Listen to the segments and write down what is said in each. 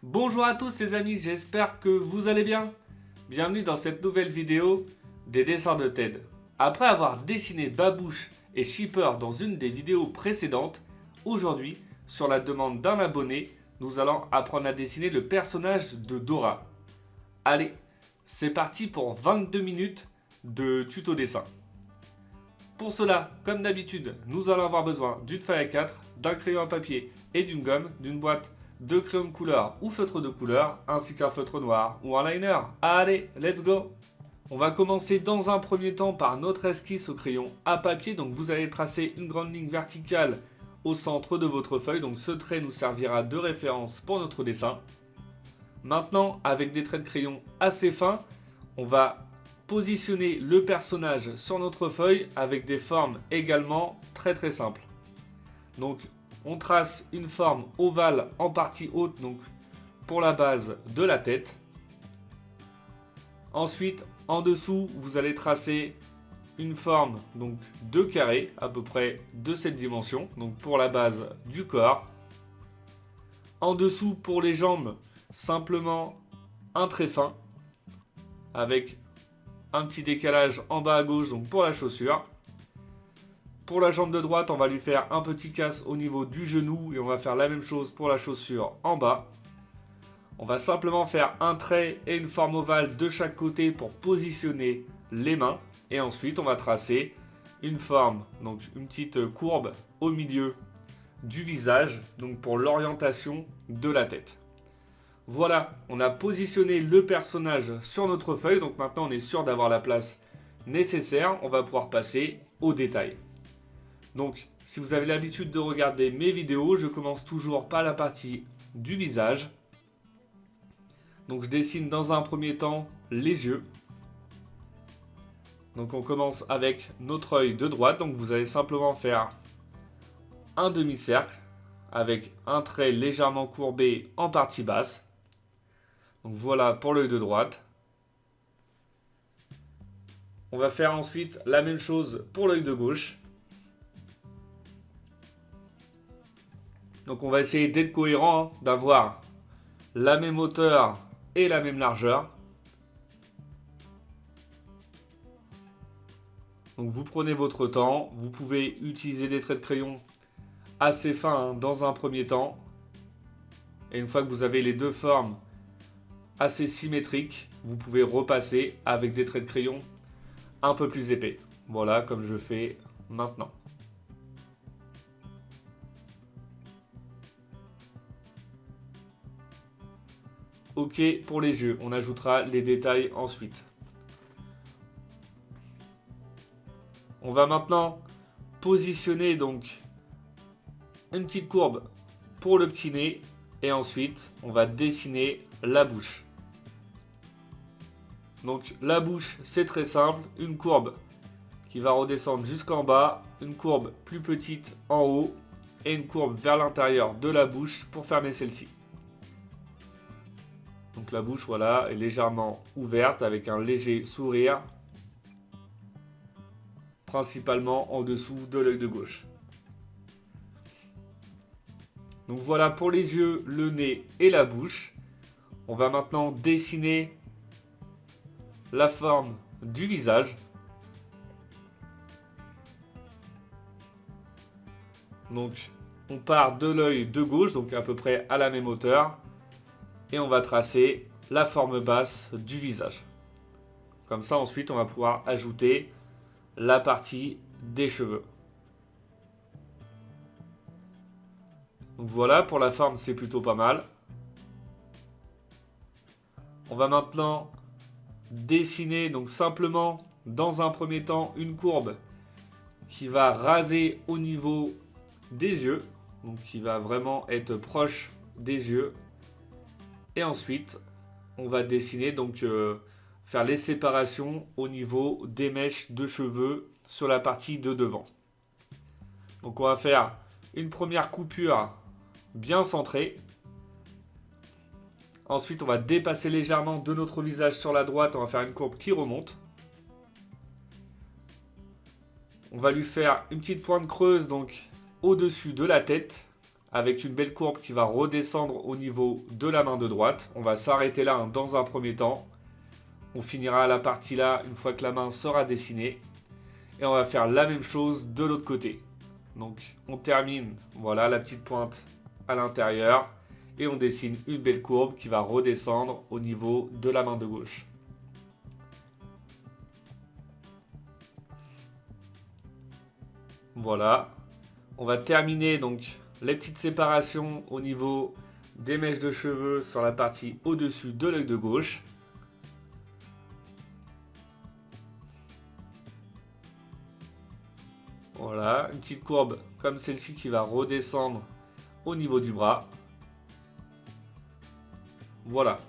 Bonjour à tous les amis, j'espère que vous allez bien. Bienvenue dans cette nouvelle vidéo des dessins de Ted. Après avoir dessiné Babouche et Shipper dans une des vidéos précédentes, aujourd'hui, sur la demande d'un abonné, nous allons apprendre à dessiner le personnage de Dora. Allez, c'est parti pour 22 minutes de tuto dessin. Pour cela, comme d'habitude, nous allons avoir besoin d'une feuille A4, d'un crayon à papier et d'une gomme, d'une boîte de crayons de couleur ou feutre de couleur, ainsi qu'un feutre noir ou un liner. Allez, let's go! On va commencer dans un premier temps par notre esquisse au crayon à papier. Donc vous allez tracer une grande ligne verticale au centre de votre feuille. Donc ce trait nous servira de référence pour notre dessin. Maintenant, avec des traits de crayon assez fins, on va positionner le personnage sur notre feuille avec des formes également très simples. Donc on trace une forme ovale en partie haute, donc pour la base de la tête. Ensuite, en dessous, vous allez tracer une forme donc de carré, à peu près de cette dimension, donc pour la base du corps. En dessous, pour les jambes, simplement un trait fin, avec un petit décalage en bas à gauche, donc pour la chaussure. Pour la jambe de droite, on va lui faire un petit casse au niveau du genou et on va faire la même chose pour la chaussure en bas. On va simplement faire un trait et une forme ovale de chaque côté pour positionner les mains. Et ensuite, on va tracer une forme, donc une petite courbe au milieu du visage, donc pour l'orientation de la tête. Voilà, on a positionné le personnage sur notre feuille. Donc maintenant, on est sûr d'avoir la place nécessaire. On va pouvoir passer aux détails. Donc, si vous avez l'habitude de regarder mes vidéos, je commence toujours par la partie du visage. Donc, je dessine dans un premier temps les yeux. Donc, on commence avec notre œil de droite. Donc, vous allez simplement faire un demi-cercle avec un trait légèrement courbé en partie basse. Donc, voilà pour l'œil de droite. On va faire ensuite la même chose pour l'œil de gauche. Donc on va essayer d'être cohérent, d'avoir la même hauteur et la même largeur. Donc vous prenez votre temps, vous pouvez utiliser des traits de crayon assez fins dans un premier temps. Et une fois que vous avez les deux formes assez symétriques, vous pouvez repasser avec des traits de crayon un peu plus épais. Voilà, comme je fais maintenant. Ok pour les yeux, on ajoutera les détails ensuite. On va maintenant positionner donc une petite courbe pour le petit nez et ensuite on va dessiner la bouche. Donc la bouche, c'est très simple, une courbe qui va redescendre jusqu'en bas, une courbe plus petite en haut et une courbe vers l'intérieur de la bouche pour fermer celle-ci. Donc la bouche, voilà, est légèrement ouverte avec un léger sourire, principalement en dessous de l'œil de gauche. Donc voilà pour les yeux, le nez et la bouche. On va maintenant dessiner la forme du visage. Donc on part de l'œil de gauche, donc à peu près à la même hauteur. Et on va tracer la forme basse du visage. Comme ça, ensuite, on va pouvoir ajouter la partie des cheveux. Donc voilà, pour la forme, c'est plutôt pas mal. On va maintenant dessiner donc simplement, dans un premier temps, une courbe qui va raser au niveau des yeux. Donc qui va vraiment être proche des yeux. Et ensuite, on va dessiner, donc faire les séparations au niveau des mèches de cheveux sur la partie de devant. Donc on va faire une première coupure bien centrée. Ensuite, on va dépasser légèrement de notre visage sur la droite. On va faire une courbe qui remonte. On va lui faire une petite pointe creuse donc au-dessus de la tête. avec une belle courbe qui va redescendre au niveau de la main de droite. On va s'arrêter là dans un premier temps. On finira la partie là une fois que la main sera dessinée. Et on va faire la même chose de l'autre côté. Donc on termine, voilà la petite pointe à l'intérieur. Et on dessine une belle courbe qui va redescendre au niveau de la main de gauche. Voilà. On va terminer donc les petites séparations au niveau des mèches de cheveux sur la partie au-dessus de l'œil de gauche. Voilà, une petite courbe comme celle-ci qui va redescendre au niveau du bras. Voilà,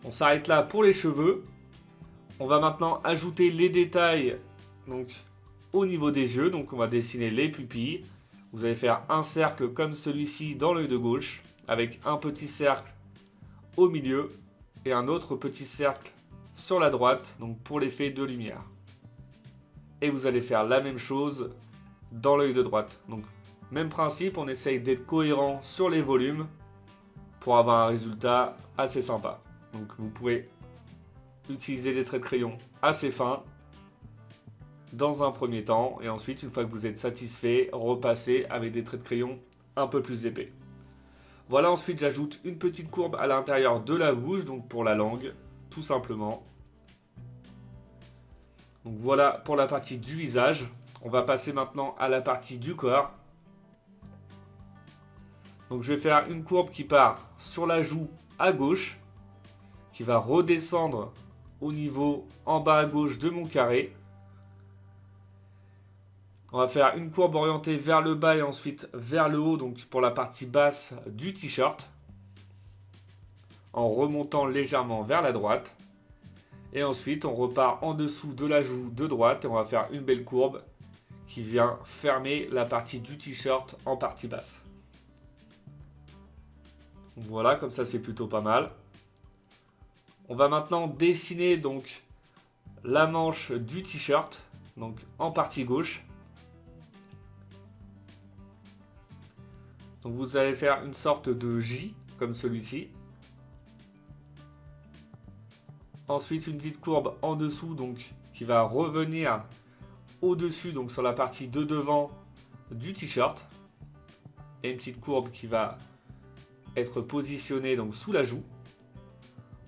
on s'arrête là pour les cheveux. On va maintenant ajouter les détails donc, au niveau des yeux. Donc on va dessiner les pupilles. Vous allez faire un cercle comme celui-ci dans l'œil de gauche avec un petit cercle au milieu et un autre petit cercle sur la droite donc pour l'effet de lumière. Et vous allez faire la même chose dans l'œil de droite. Donc même principe, on essaye d'être cohérent sur les volumes pour avoir un résultat assez sympa. Donc vous pouvez utiliser des traits de crayon assez fins dans un premier temps et ensuite une fois que vous êtes satisfait, repassez avec des traits de crayon un peu plus épais. Voilà, ensuite j'ajoute une petite courbe à l'intérieur de la bouche, donc pour la langue, tout simplement. Donc voilà pour la partie du visage. On va passer maintenant à la partie du corps. Donc je vais faire une courbe qui part sur la joue à gauche, qui va redescendre au niveau en bas à gauche de mon carré. On va faire une courbe orientée vers le bas et ensuite vers le haut, donc pour la partie basse du t-shirt, en remontant légèrement vers la droite. Et ensuite, on repart en dessous de la joue de droite et on va faire une belle courbe qui vient fermer la partie du t-shirt en partie basse. Voilà, comme ça c'est plutôt pas mal. On va maintenant dessiner donc la manche du t-shirt, donc en partie gauche. Donc vous allez faire une sorte de J, comme celui-ci. Ensuite, une petite courbe en dessous, donc qui va revenir au-dessus, donc sur la partie de devant du t-shirt. Et une petite courbe qui va être positionnée donc sous la joue.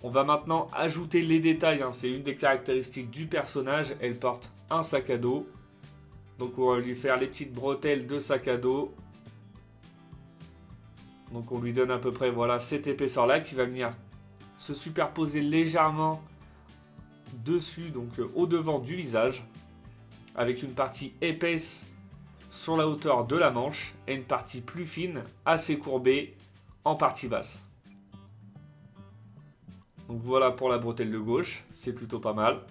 On va maintenant ajouter les détails, hein. C'est une des caractéristiques du personnage. Elle porte un sac à dos. Donc on va lui faire les petites bretelles de sac à dos. Donc on lui donne à peu près voilà, cette épaisseur là qui va venir se superposer légèrement dessus, donc au devant du visage, avec une partie épaisse sur la hauteur de la manche et une partie plus fine, assez courbée en partie basse. Donc voilà pour la bretelle de gauche, c'est plutôt pas mal.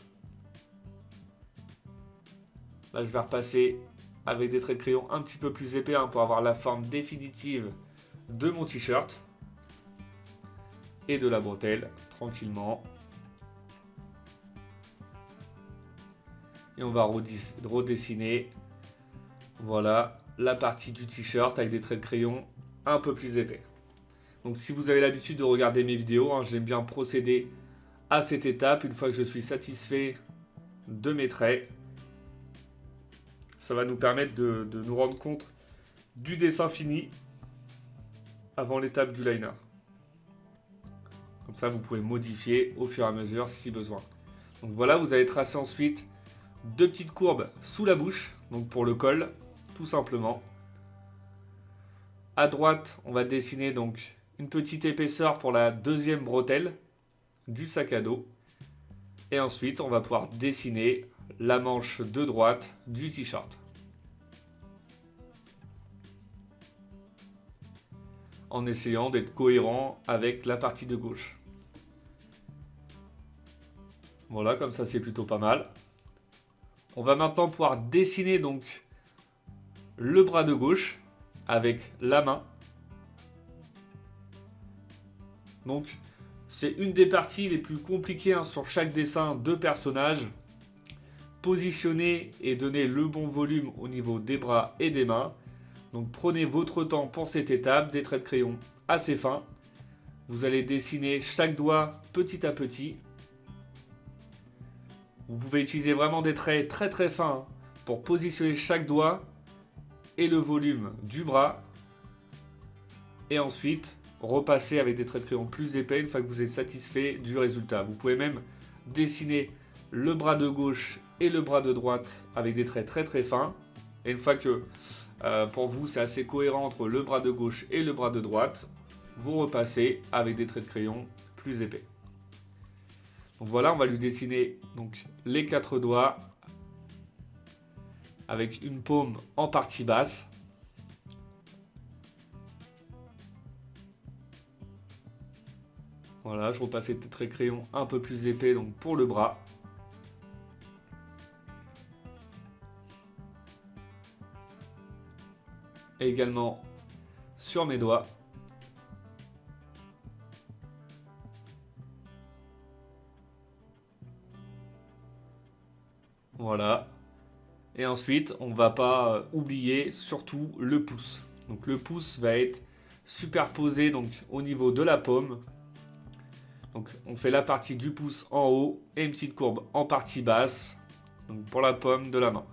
Là je vais repasser avec des traits de crayon un petit peu plus épais hein, pour avoir la forme définitive de mon t-shirt et de la bretelle tranquillement. Et on va redessiner voilà la partie du t-shirt avec des traits de crayon un peu plus épais. Donc si vous avez l'habitude de regarder mes vidéos, hein, j'aime bien procéder à cette étape une fois que je suis satisfait de mes traits. Ça va nous permettre de nous rendre compte du dessin fini avant l'étape du liner. Comme ça, vous pouvez modifier au fur et à mesure si besoin. Donc voilà, vous allez tracer ensuite deux petites courbes sous la bouche, donc pour le col, tout simplement. À droite, on va dessiner donc une petite épaisseur pour la deuxième bretelle du sac à dos. Et ensuite, on va pouvoir dessiner la manche de droite du t-shirt. En essayant d'être cohérent avec la partie de gauche. Voilà, comme ça c'est plutôt pas mal. On va maintenant pouvoir dessiner donc le bras de gauche avec la main. Donc c'est une des parties les plus compliquées hein, sur chaque dessin de personnage. Positionner et donner le bon volume au niveau des bras et des mains. Donc prenez votre temps pour cette étape, des traits de crayon assez fins. Vous allez dessiner chaque doigt petit à petit. Vous pouvez utiliser vraiment des traits très très fins pour positionner chaque doigt et le volume du bras. Et ensuite, repasser avec des traits de crayon plus épais une fois que vous êtes satisfait du résultat. Vous pouvez même dessiner le bras de gauche et le bras de droite avec des traits très très fins. Et une fois que pour vous c'est assez cohérent entre le bras de gauche et le bras de droite, vous repassez avec des traits de crayon plus épais. Donc voilà, on va lui dessiner donc les 4 doigts avec une paume en partie basse. Voilà, je repasse des traits de crayon un peu plus épais donc pour le bras. Et également sur mes doigts. Voilà. Et ensuite, on ne va pas oublier surtout le pouce. Donc le pouce va être superposé donc, au niveau de la paume. Donc on fait la partie du pouce en haut et une petite courbe en partie basse donc pour la paume de la main.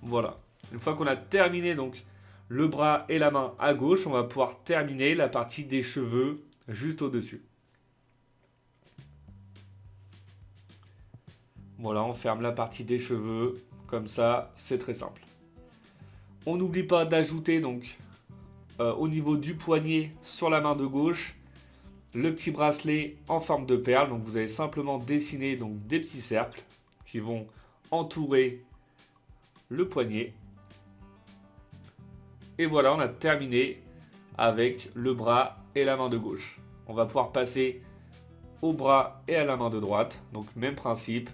Voilà. Une fois qu'on a terminé donc le bras et la main à gauche, on va pouvoir terminer la partie des cheveux juste au-dessus. Voilà, on ferme la partie des cheveux. Comme ça, c'est très simple. On n'oublie pas d'ajouter donc au niveau du poignet sur la main de gauche le petit bracelet en forme de perle. Donc vous allez simplement dessiner donc des petits cercles qui vont entourer le poignet. Et voilà, on a terminé avec le bras et la main de gauche. On va pouvoir passer au bras et à la main de droite. Donc même principe.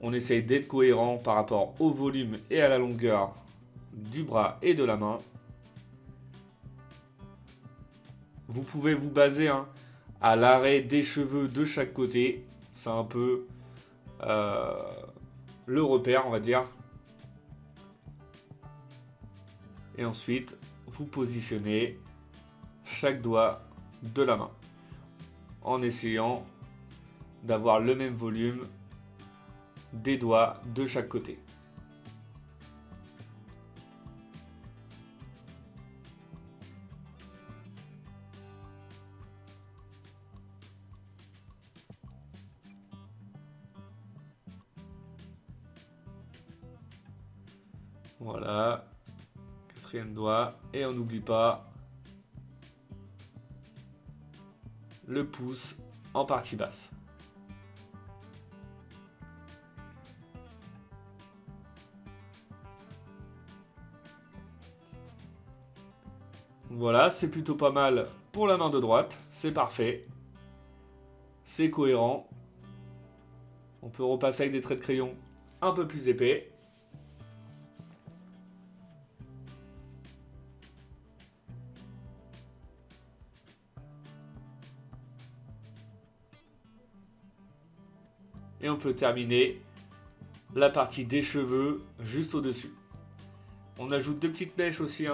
On essaye d'être cohérent par rapport au volume et à la longueur du bras et de la main. Vous pouvez vous baser à l'arrêt des cheveux de chaque côté. C'est un peu le repère, on va dire. Et ensuite, vous positionnez chaque doigt de la main en essayant d'avoir le même volume des doigts de chaque côté. Voilà, 4e doigt, et on n'oublie pas le pouce en partie basse. Voilà, c'est plutôt pas mal pour la main de droite, c'est parfait, c'est cohérent. On peut repasser avec des traits de crayon un peu plus épais. Et on peut terminer la partie des cheveux juste au-dessus. On ajoute 2 petites mèches aussi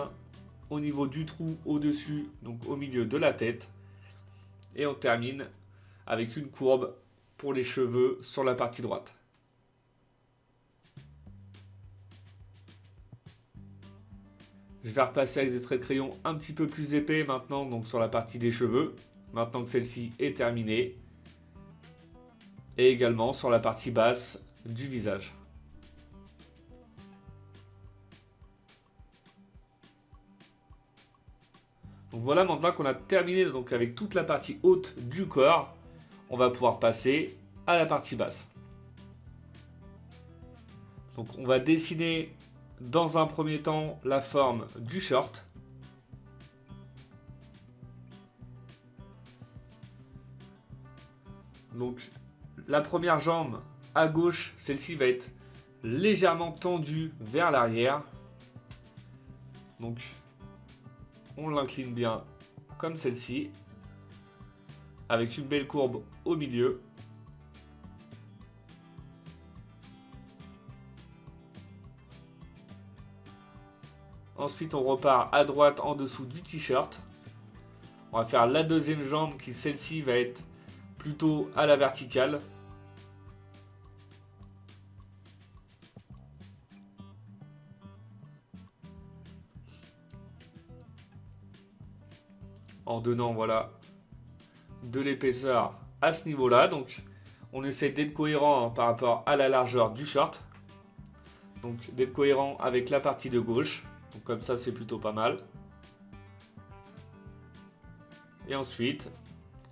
au niveau du trou au-dessus, donc au milieu de la tête. Et on termine avec une courbe pour les cheveux sur la partie droite. Je vais repasser avec des traits de crayon un petit peu plus épais maintenant, donc sur la partie des cheveux, maintenant que celle-ci est terminée. Et également sur la partie basse du visage. Donc voilà, maintenant qu'on a terminé donc avec toute la partie haute du corps, on va pouvoir passer à la partie basse. Donc on va dessiner dans un premier temps la forme du short. Donc la première jambe à gauche, celle-ci va être légèrement tendue vers l'arrière. Donc on l'incline bien comme celle-ci, avec une belle courbe au milieu. Ensuite, on repart à droite en dessous du t-shirt. On va faire la deuxième jambe qui, celle-ci, va être plutôt à la verticale. En donnant, voilà, de l'épaisseur à ce niveau-là. Donc, on essaie d'être cohérent par rapport à la largeur du short. Donc, d'être cohérent avec la partie de gauche. Donc, comme ça, c'est plutôt pas mal. Et ensuite,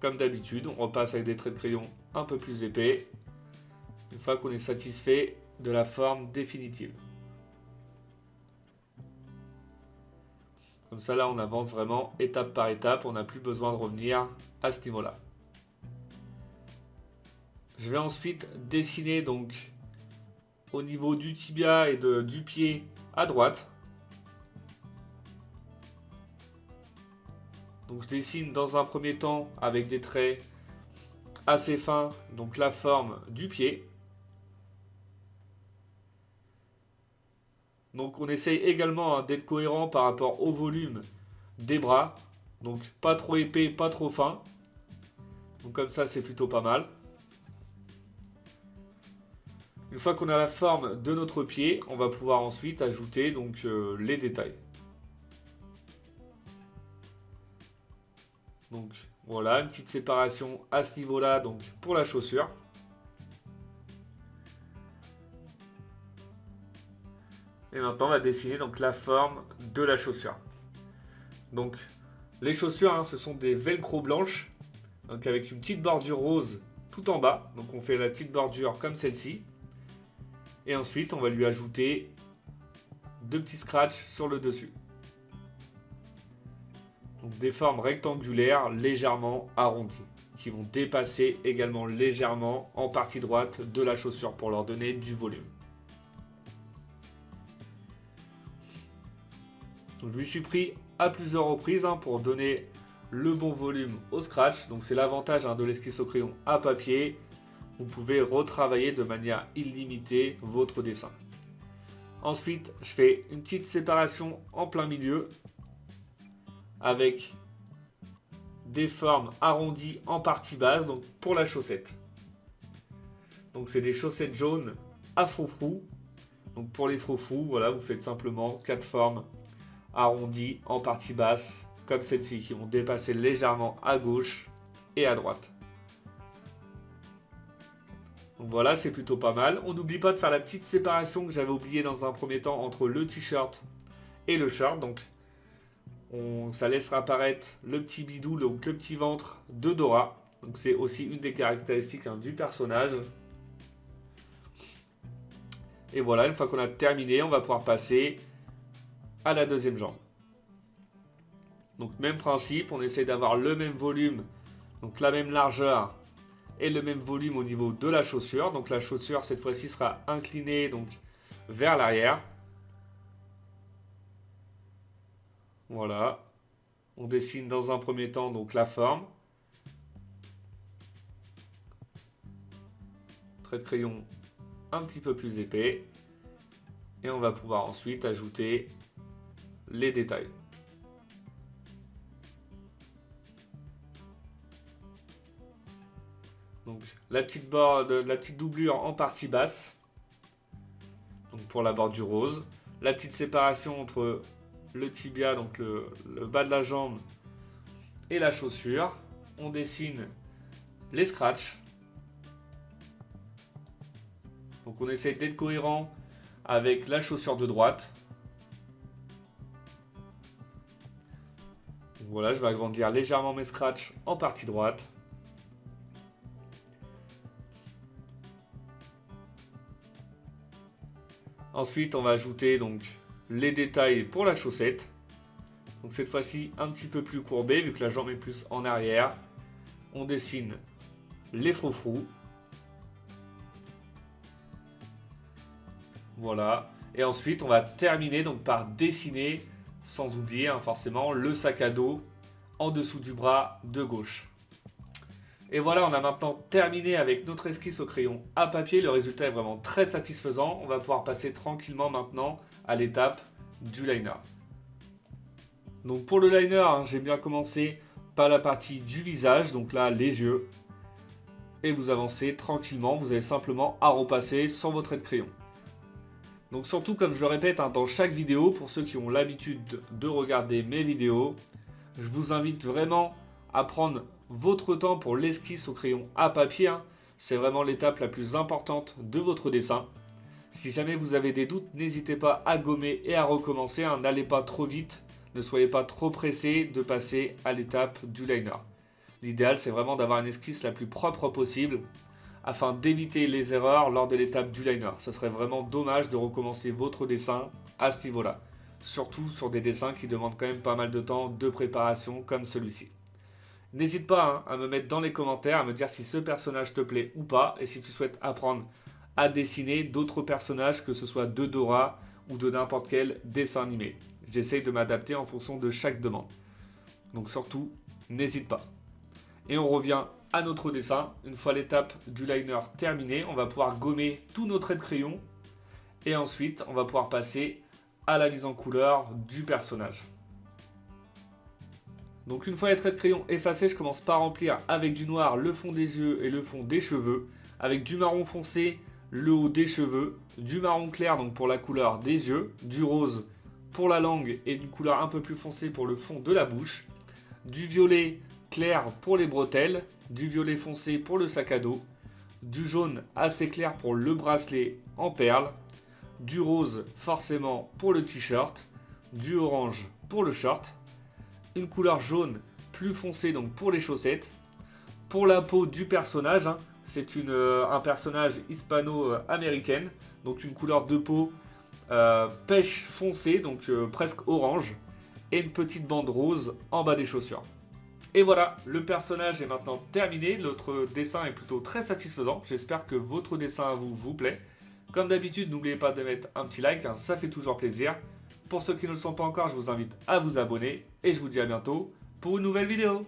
comme d'habitude, on repasse avec des traits de crayon un peu plus épais. Une fois qu'on est satisfait de la forme définitive. Comme ça, là, on avance vraiment étape par étape. On n'a plus besoin de revenir à ce niveau-là. Je vais ensuite dessiner donc au niveau du tibia et du pied à droite. Donc je dessine dans un premier temps avec des traits assez fins, donc la forme du pied. Donc on essaye également d'être cohérent par rapport au volume des bras. Donc pas trop épais, pas trop fin. Donc comme ça c'est plutôt pas mal. Une fois qu'on a la forme de notre pied, on va pouvoir ensuite ajouter donc, les détails. Donc voilà, une petite séparation à ce niveau-là donc pour la chaussure. Et maintenant, on va dessiner donc la forme de la chaussure. Donc, les chaussures, hein, ce sont des velcro blanches, donc avec une petite bordure rose tout en bas. Donc, on fait la petite bordure comme celle-ci. Et ensuite, on va lui ajouter 2 petits scratchs sur le dessus. Donc, des formes rectangulaires légèrement arrondies, qui vont dépasser également légèrement en partie droite de la chaussure pour leur donner du volume. Donc je me suis pris à plusieurs reprises pour donner le bon volume au scratch. Donc c'est l'avantage de l'esquisse au crayon à papier. Vous pouvez retravailler de manière illimitée votre dessin. Ensuite, je fais une petite séparation en plein milieu avec des formes arrondies en partie basse, donc pour la chaussette. Donc c'est des chaussettes jaunes à froufrou. Donc pour les froufrous, voilà, vous faites simplement 4 formes arrondies en partie basse, comme celle-ci, qui vont dépasser légèrement à gauche et à droite. Donc voilà, c'est plutôt pas mal. On n'oublie pas de faire la petite séparation que j'avais oublié dans un premier temps entre le t-shirt et le short. Donc ça laissera apparaître le petit bidou, donc le petit ventre de Dora. Donc c'est aussi une des caractéristiques du personnage. Et voilà, une fois qu'on a terminé, on va pouvoir passer à la deuxième jambe. Donc même principe, on essaie d'avoir le même volume, donc la même largeur et le même volume au niveau de la chaussure. Donc la chaussure cette fois-ci sera inclinée donc vers l'arrière. Voilà. On dessine dans un premier temps donc la forme. Trait de crayon un petit peu plus épais. Et on va pouvoir ensuite ajouter les détails. Donc la petite doublure en partie basse, donc pour la bordure rose, la petite séparation entre le tibia, donc le bas de la jambe et la chaussure. On dessine les scratchs. Donc on essaie d'être cohérent avec la chaussure de droite. Donc voilà, je vais agrandir légèrement mes scratchs en partie droite. Ensuite, on va ajouter donc les détails pour la chaussette. Donc cette fois-ci, un petit peu plus courbé vu que la jambe est plus en arrière. On dessine les froufrous. Voilà. Et ensuite, on va terminer donc par dessiner, sans oublier forcément, le sac à dos en dessous du bras de gauche. Et voilà, on a maintenant terminé avec notre esquisse au crayon à papier. Le résultat est vraiment très satisfaisant. On va pouvoir passer tranquillement maintenant à l'étape du liner. Donc pour le liner, hein, j'ai bien commencé par la partie du visage, donc là les yeux. Et vous avancez tranquillement, vous avez simplement à repasser sur votre trait de crayon. Donc surtout, comme je le répète, hein, dans chaque vidéo, pour ceux qui ont l'habitude de regarder mes vidéos, je vous invite vraiment à prendre votre temps pour l'esquisse au crayon à papier. Hein. C'est vraiment l'étape la plus importante de votre dessin. Si jamais vous avez des doutes, n'hésitez pas à gommer et à recommencer. Hein. N'allez pas trop vite, ne soyez pas trop pressé de passer à l'étape du liner. L'idéal, c'est vraiment d'avoir une esquisse la plus propre possible afin d'éviter les erreurs lors de l'étape du liner. Ce serait vraiment dommage de recommencer votre dessin à ce niveau-là. Surtout sur des dessins qui demandent quand même pas mal de temps de préparation comme celui-ci. N'hésite pas à me mettre dans les commentaires, à me dire si ce personnage te plaît ou pas et si tu souhaites apprendre à dessiner d'autres personnages, que ce soit de Dora ou de n'importe quel dessin animé. J'essaye de m'adapter en fonction de chaque demande. Donc surtout, n'hésite pas. Et on revient à notre dessin. Une fois l'étape du liner terminée, on va pouvoir gommer tous nos traits de crayon. Et ensuite, on va pouvoir passer à la mise en couleur du personnage. Donc une fois les traits de crayon effacés, je commence par remplir avec du noir le fond des yeux et le fond des cheveux. Avec du marron foncé, le haut des cheveux. Du marron clair donc pour la couleur des yeux. Du rose pour la langue et une couleur un peu plus foncée pour le fond de la bouche. Du violet clair pour les bretelles, du violet foncé pour le sac à dos, du jaune assez clair pour le bracelet en perles, du rose forcément pour le t-shirt, du orange pour le short, une couleur jaune plus foncée donc pour les chaussettes. Pour la peau du personnage, hein, c'est un personnage hispano-américaine, donc une couleur de peau pêche foncée, donc presque orange, et une petite bande rose en bas des chaussures. Et voilà, le personnage est maintenant terminé. Notre dessin est plutôt très satisfaisant. J'espère que votre dessin à vous plaît. Comme d'habitude, n'oubliez pas de mettre un petit like, hein, ça fait toujours plaisir. Pour ceux qui ne le sont pas encore, je vous invite à vous abonner. Et je vous dis à bientôt pour une nouvelle vidéo.